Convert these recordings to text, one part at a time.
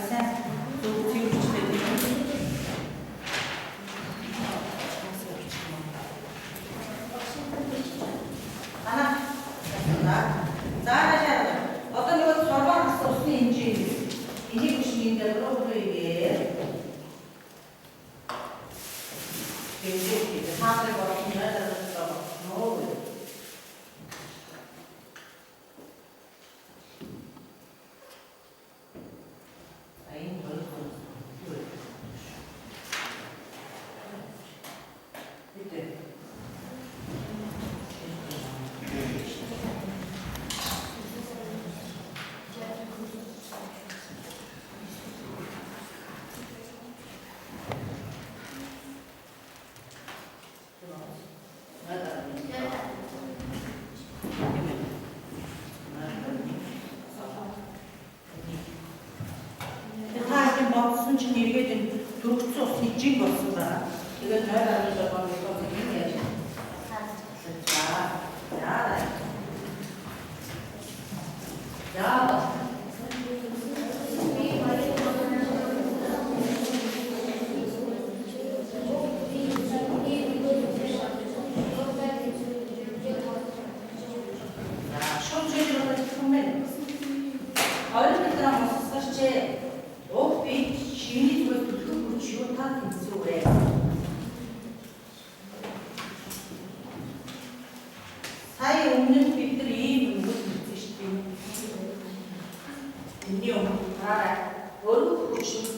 sen doğrultuyu istediğin. Ana, zaten 어떤 이거 절반 소스인지 이제 보시면 대로 이게 이제 사람들 버리면 넣어요. Batsın için nereye gidin? Durukçu olsun, için basın da. İlgin nerede arayacak onu yapalım, bilmeyecek. Ya. 사이 없는 빛들이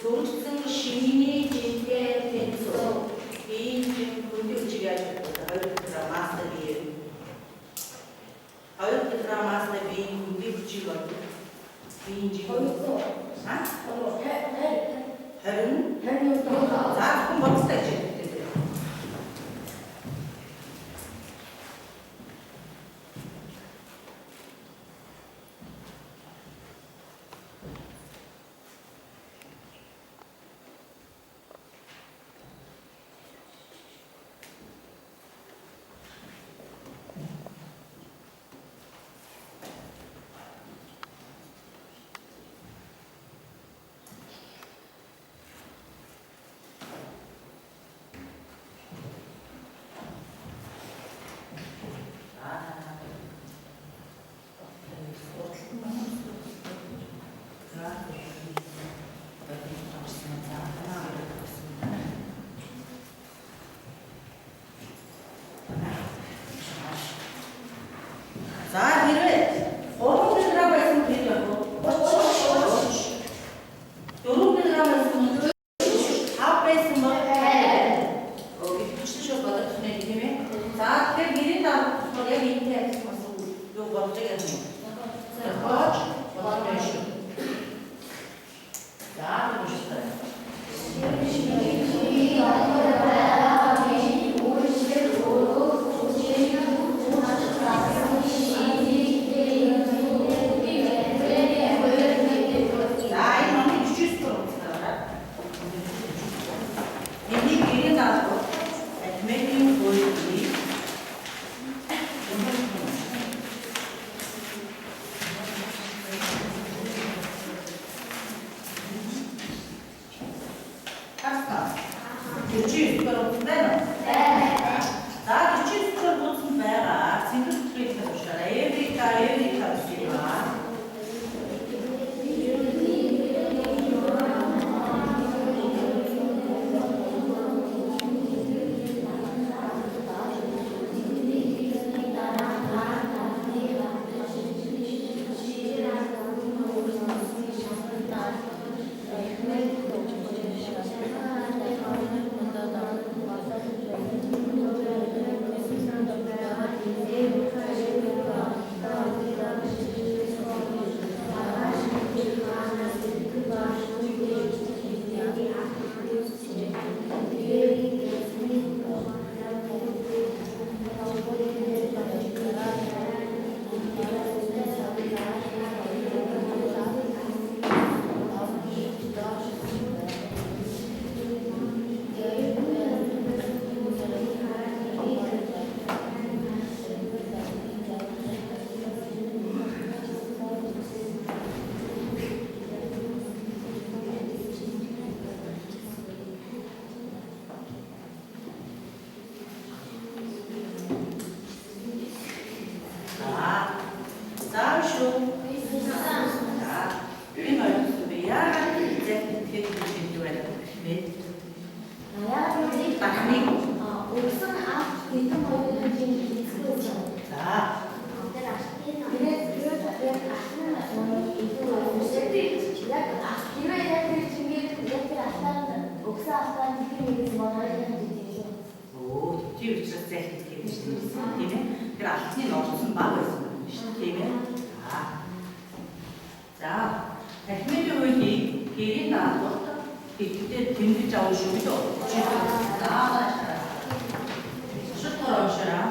도르층 시민이 진대 된소 개인적 군대우치게 하셨다. 어렵더라 마스터비에 어렵더라 마스터비에 군대우치가 개인적 아? 해른? 자, 조금 먹었다지. 자, 이를 어른들이라고 했으면 되죠. 요런들이라고 했으면 다 뺐으면 여기 붙이셨거든, 선생님이. 자, 그 미린다 소리야 밑에 요 먼저게 하는 거. 자, 보셨어요. Geçiyor, yukarı değil mi? Evet. Daha geçiyor, yukarı bulsun beraber. Sindir tutmayı çalışıyorlar. Evrika Süleyman. Тийм учраас захид гэдэг чинь тийм ээ. Тэр алтны ногцсон баг байсан юм шүү дээ тийм ээ. За. Техникийн үеийг гэрийн даалгавар гэхдээ тэмдэж авах шүү дээ. За. Шүтгээр уушраа.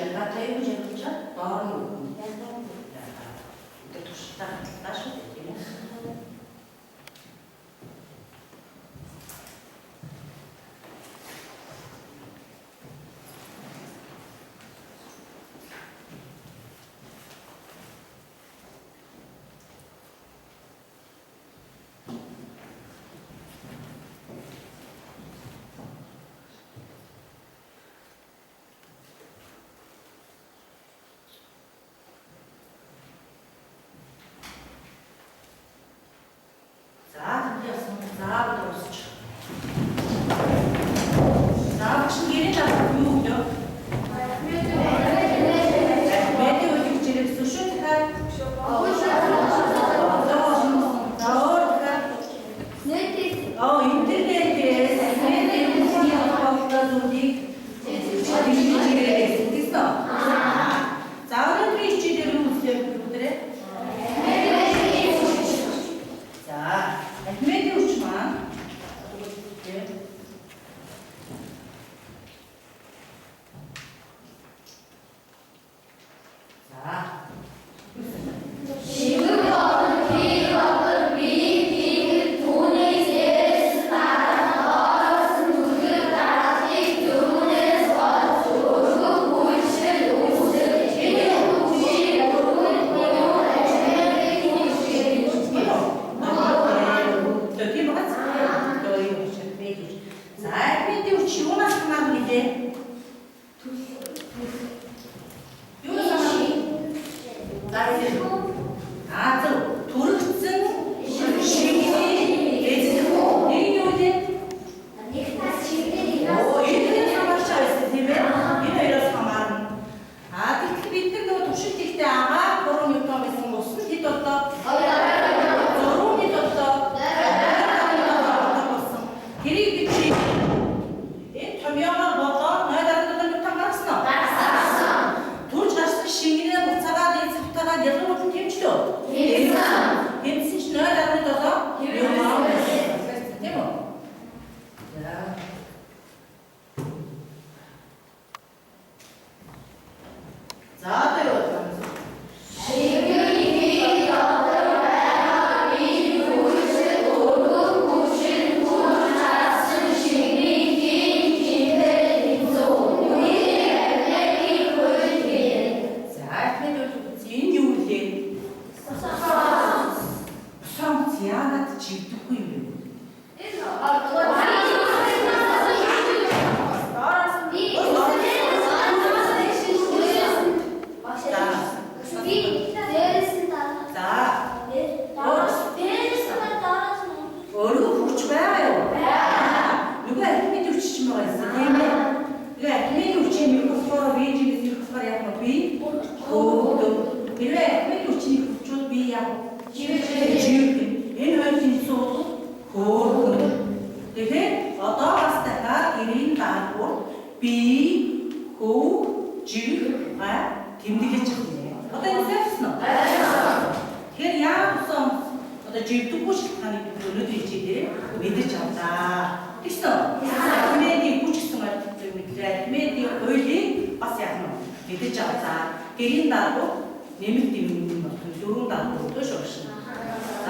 Яагаад тайван жаргалж доор нь өгнө. Тэгээд туршилтаа хаталтаа шүү дээ тийм ээ. Ахмедийн хүч маань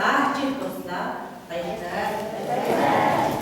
За, чи туслаа. Баярлалаа.